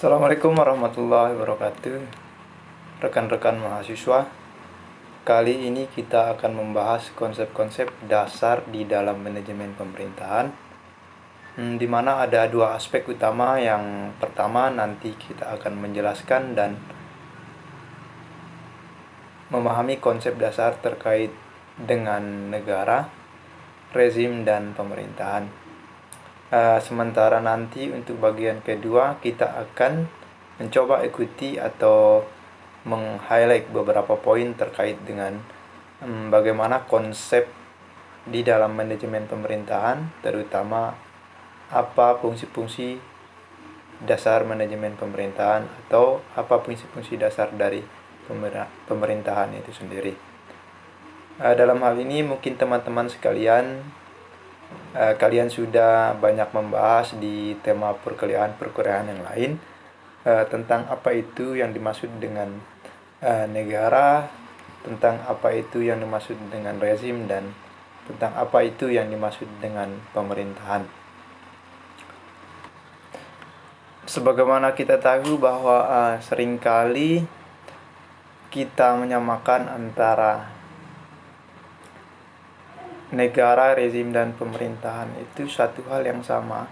Assalamualaikum warahmatullahi wabarakatuh. Rekan-rekan mahasiswa, kali ini kita akan membahas konsep-konsep dasar di dalam manajemen pemerintahan, di mana ada dua aspek utama. Yang pertama, nanti kita akan menjelaskan dan memahami konsep dasar terkait dengan negara, rezim, dan pemerintahan. Sementara nanti untuk bagian kedua kita akan mencoba ikuti atau meng-highlight beberapa poin terkait dengan bagaimana konsep di dalam manajemen pemerintahan, terutama apa fungsi-fungsi dasar manajemen pemerintahan atau apa fungsi-fungsi dasar dari pemerintahan itu sendiri. Dalam hal ini mungkin teman-teman sekalian, kalian sudah banyak membahas di tema perkuliahan yang lain tentang apa itu yang dimaksud dengan negara, tentang apa itu yang dimaksud dengan rezim, dan tentang apa itu yang dimaksud dengan pemerintahan. Sebagaimana kita tahu bahwa seringkali kita menyamakan antara negara, rezim, dan pemerintahan itu satu hal yang sama,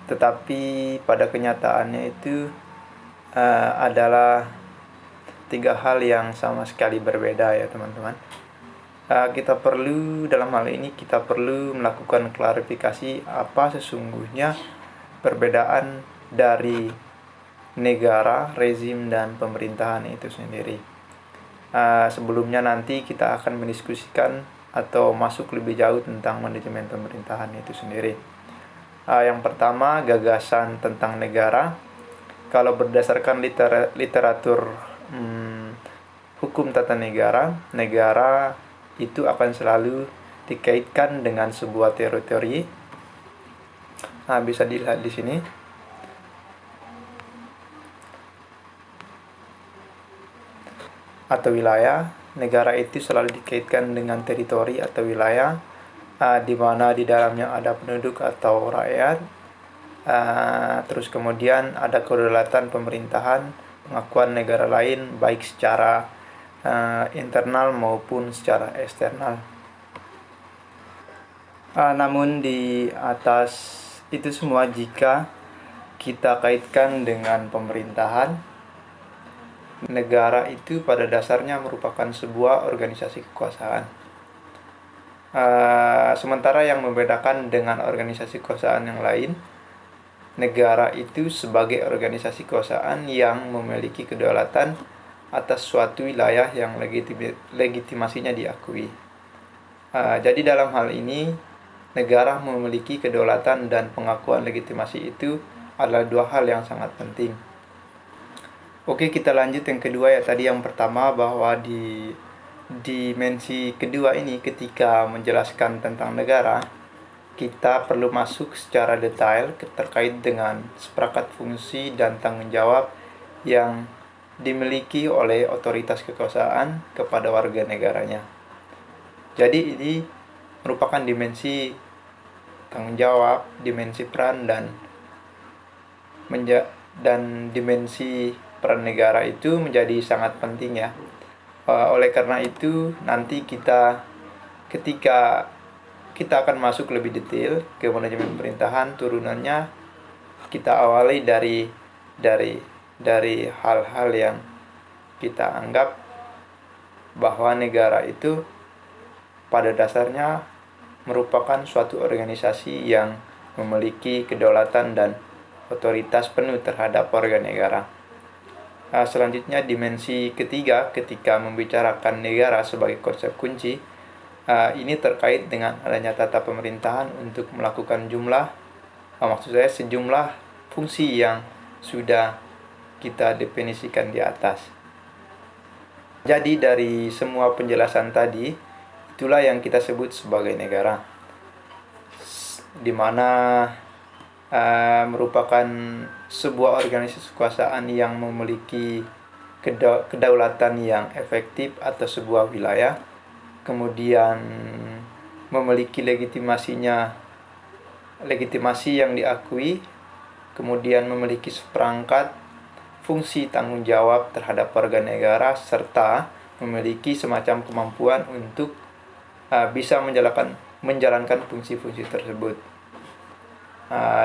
tetapi pada kenyataannya itu adalah tiga hal yang sama sekali berbeda ya teman-teman. Dalam hal ini kita perlu melakukan klarifikasi apa sesungguhnya perbedaan dari negara, rezim, dan pemerintahan itu sendiri. Sebelumnya nanti kita akan mendiskusikan atau masuk lebih jauh tentang manajemen pemerintahan itu sendiri. Yang pertama, gagasan tentang negara. Kalau berdasarkan literatur hukum tata negara, negara itu akan selalu dikaitkan dengan sebuah teritori. Bisa dilihat di sini. Atau wilayah. Negara itu selalu dikaitkan dengan teritori atau wilayah, di mana di dalamnya ada penduduk atau rakyat. Terus kemudian ada kedaulatan pemerintahan, pengakuan negara lain baik secara internal maupun secara eksternal. Namun di atas itu semua, jika kita kaitkan dengan pemerintahan, negara itu pada dasarnya merupakan sebuah organisasi kekuasaan. Sementara yang membedakan dengan organisasi kekuasaan yang lain, negara itu sebagai organisasi kekuasaan yang memiliki kedaulatan atas suatu wilayah yang legitimasinya diakui. Jadi dalam hal ini, negara memiliki kedaulatan dan pengakuan legitimasi itu adalah dua hal yang sangat penting. Oke, kita lanjut yang kedua ya. Tadi yang pertama bahwa di dimensi kedua ini, ketika menjelaskan tentang negara, kita perlu masuk secara detail terkait dengan seperangkat fungsi dan tanggung jawab yang dimiliki oleh otoritas kekuasaan kepada warga negaranya. Jadi ini merupakan dimensi tanggung jawab, dimensi peran, dan dimensi peran negara itu menjadi sangat penting ya. Oleh karena itu, nanti ketika kita akan masuk lebih detail ke manajemen pemerintahan, turunannya kita awali dari hal-hal yang kita anggap bahwa negara itu pada dasarnya merupakan suatu organisasi yang memiliki kedaulatan dan otoritas penuh terhadap warga negara. Selanjutnya, dimensi ketiga ketika membicarakan negara sebagai konsep kunci, ini terkait dengan adanya tata pemerintahan untuk melakukan sejumlah fungsi yang sudah kita definisikan di atas. Jadi dari semua penjelasan tadi, itulah yang kita sebut sebagai negara, di mana merupakan sebuah organisasi kekuasaan yang memiliki kedaulatan yang efektif atas sebuah wilayah, kemudian memiliki legitimasi yang diakui, kemudian memiliki seperangkat fungsi tanggung jawab terhadap warga negara, serta memiliki semacam kemampuan untuk bisa menjalankan fungsi-fungsi tersebut.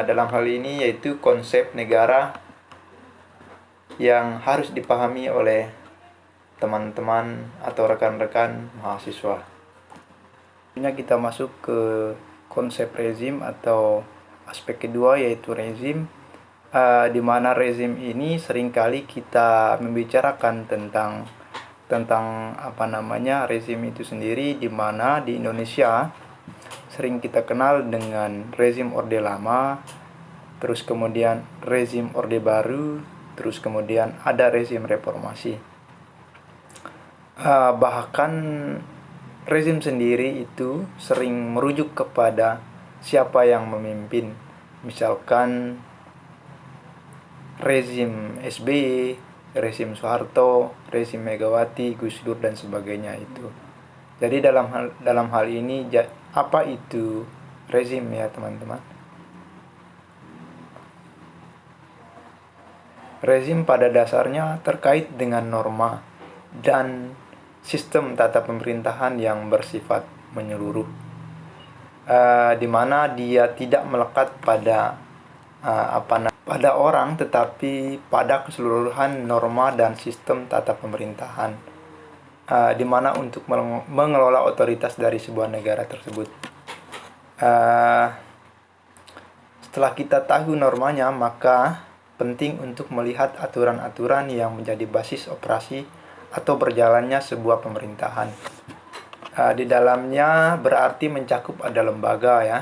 Dalam hal ini yaitu konsep negara yang harus dipahami oleh teman-teman atau rekan-rekan mahasiswa. Kita masuk ke konsep rezim atau aspek kedua, yaitu rezim, di mana rezim ini seringkali kita membicarakan tentang rezim itu sendiri, di mana di Indonesia sering kita kenal dengan rezim Orde Lama, terus kemudian rezim Orde Baru, terus kemudian ada rezim reformasi. Bahkan rezim sendiri itu sering merujuk kepada siapa yang memimpin. Misalkan rezim SBY, rezim Soeharto, rezim Megawati, Gus Dur dan sebagainya itu. Jadi dalam hal ini apa itu rezim ya teman-teman? Rezim pada dasarnya terkait dengan norma dan sistem tata pemerintahan yang bersifat menyeluruh, di mana dia tidak melekat pada pada orang, tetapi pada keseluruhan norma dan sistem tata pemerintahan, di mana untuk mengelola otoritas dari sebuah negara tersebut. Setelah kita tahu normanya, maka penting untuk melihat aturan-aturan yang menjadi basis operasi atau berjalannya sebuah pemerintahan. Di dalamnya berarti mencakup ada lembaga ya,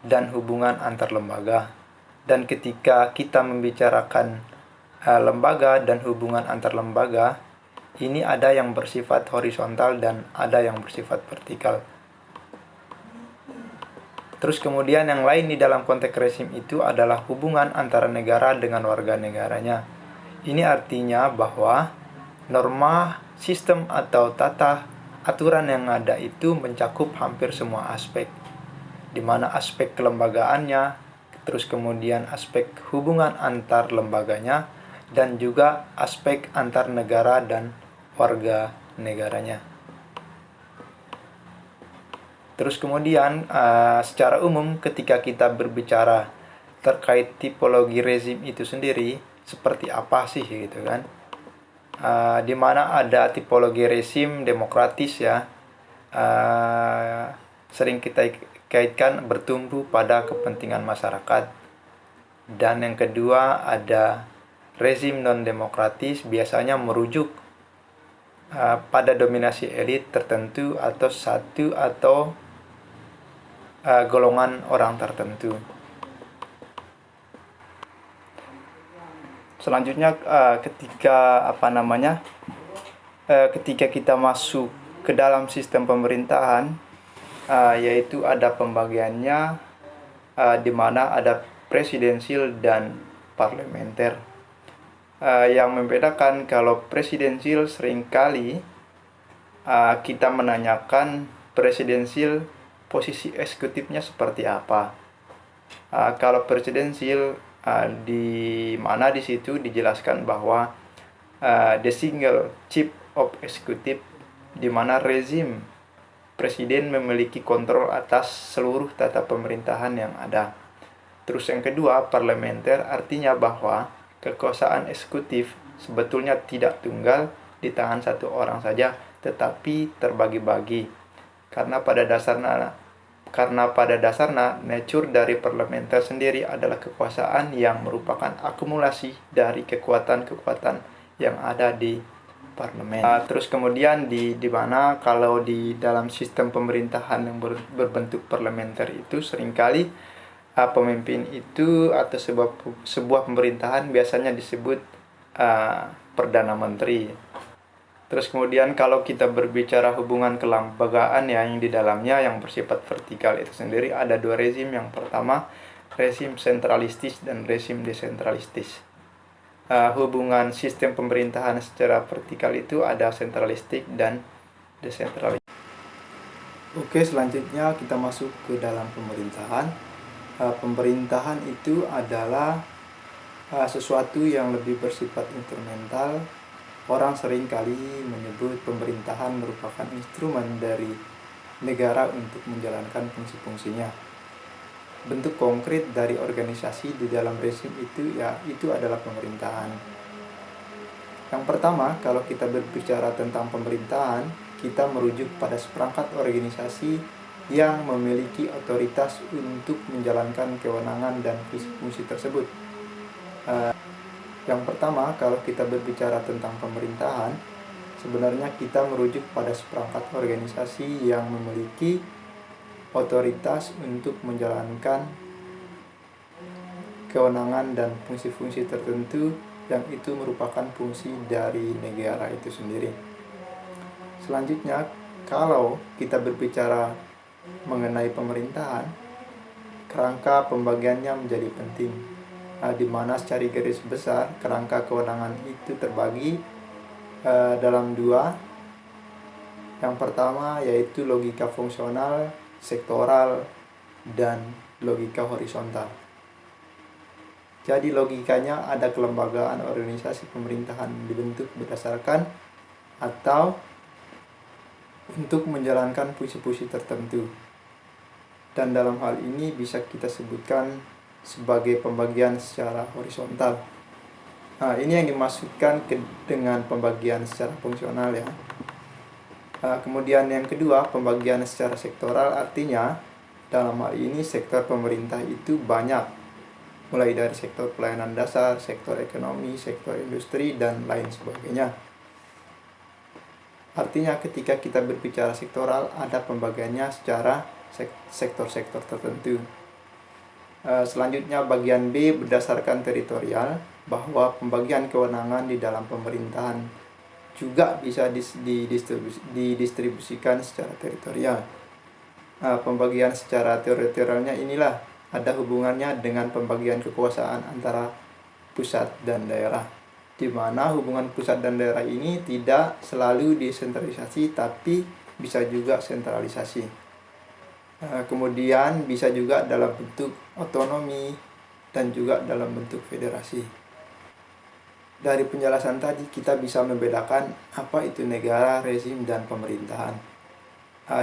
dan hubungan antar lembaga. Dan ketika kita membicarakan lembaga dan hubungan antar lembaga, ini ada yang bersifat horizontal dan ada yang bersifat vertikal. Terus kemudian yang lain di dalam konteks rezim itu adalah hubungan antara negara dengan warga negaranya. Ini artinya bahwa norma, sistem atau tata aturan yang ada itu mencakup hampir semua aspek, di mana aspek kelembagaannya, terus kemudian aspek hubungan antar lembaganya, dan juga aspek antar negara dan warga negaranya. Terus kemudian secara umum ketika kita berbicara terkait tipologi rezim itu sendiri, seperti apa sih gitu kan? Di mana ada tipologi rezim demokratis ya, sering kita kaitkan bertumbuh pada kepentingan masyarakat. Dan yang kedua ada rezim non demokratis, biasanya merujuk pada dominasi elit tertentu atau satu atau golongan orang tertentu. Selanjutnya ketika ketika kita masuk ke dalam sistem pemerintahan, yaitu ada pembagiannya, di mana ada presidensil dan parlementer. Yang membedakan, kalau presidensil seringkali kita menanyakan presidensil posisi eksekutifnya seperti apa. Kalau presidensil di mana di situ dijelaskan bahwa the single chief of executive, di mana rezim presiden memiliki kontrol atas seluruh tata pemerintahan yang ada. Terus yang kedua, parlementer, artinya bahwa kekuasaan eksekutif sebetulnya tidak tunggal di tangan satu orang saja, tetapi terbagi-bagi. Karena pada dasarnya nature dari parlementer sendiri adalah kekuasaan yang merupakan akumulasi dari kekuatan-kekuatan yang ada di parlemen. Terus kemudian di mana kalau di dalam sistem pemerintahan yang berbentuk parlementer itu seringkali pemimpin itu atau sebuah pemerintahan biasanya disebut Perdana Menteri. Terus kemudian kalau kita berbicara hubungan kelembagaan yang di dalamnya yang bersifat vertikal itu sendiri ada dua rezim. Yang pertama rezim sentralistis dan rezim desentralistis. Hubungan sistem pemerintahan secara vertikal itu ada sentralistik dan desentralistik. Oke, selanjutnya kita masuk ke dalam pemerintahan. Pemerintahan itu adalah sesuatu yang lebih bersifat instrumental. Orang sering kali menyebut pemerintahan merupakan instrumen dari negara untuk menjalankan fungsi-fungsinya. Bentuk konkret dari organisasi di dalam rezim itu adalah pemerintahan. Yang pertama, kalau kita berbicara tentang pemerintahan, kita merujuk pada seperangkat organisasi yang memiliki otoritas untuk menjalankan kewenangan dan fungsi tersebut. Yang pertama, kalau kita berbicara tentang pemerintahan, sebenarnya kita merujuk pada seperangkat organisasi yang memiliki otoritas untuk menjalankan kewenangan dan fungsi-fungsi tertentu yang itu merupakan fungsi dari negara itu sendiri. Selanjutnya, kalau kita berbicara mengenai pemerintahan, kerangka pembagiannya menjadi penting, di mana secara garis besar kerangka kewenangan itu terbagi dalam dua. Yang pertama yaitu logika fungsional, sektoral, dan logika horizontal. Jadi logikanya ada kelembagaan organisasi pemerintahan dibentuk berdasarkan atau untuk menjalankan fungsi-fungsi tertentu. Dan dalam hal ini bisa kita sebutkan sebagai pembagian secara horizontal. Ini yang dimaksudkan dengan pembagian secara fungsional ya. Kemudian yang kedua, pembagian secara sektoral, artinya dalam hal ini sektor pemerintah itu banyak, mulai dari sektor pelayanan dasar, sektor ekonomi, sektor industri, dan lain sebagainya. Artinya ketika kita berbicara sektoral, ada pembagiannya secara sektor-sektor tertentu. Selanjutnya bagian B berdasarkan teritorial, bahwa pembagian kewenangan di dalam pemerintahan juga bisa didistribusikan secara teritorial. Pembagian secara teritorialnya inilah ada hubungannya dengan pembagian kekuasaan antara pusat dan daerah, di mana hubungan pusat dan daerah ini tidak selalu desentralisasi tapi bisa juga sentralisasi. Kemudian bisa juga dalam bentuk otonomi dan juga dalam bentuk federasi. Dari penjelasan tadi kita bisa membedakan apa itu negara, rezim, dan pemerintahan,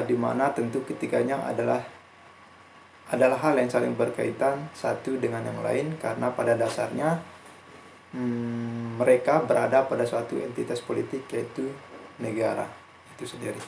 di mana tentu ketiganya adalah hal yang saling berkaitan satu dengan yang lain, karena pada dasarnya mereka berada pada suatu entitas politik yaitu negara itu sendiri.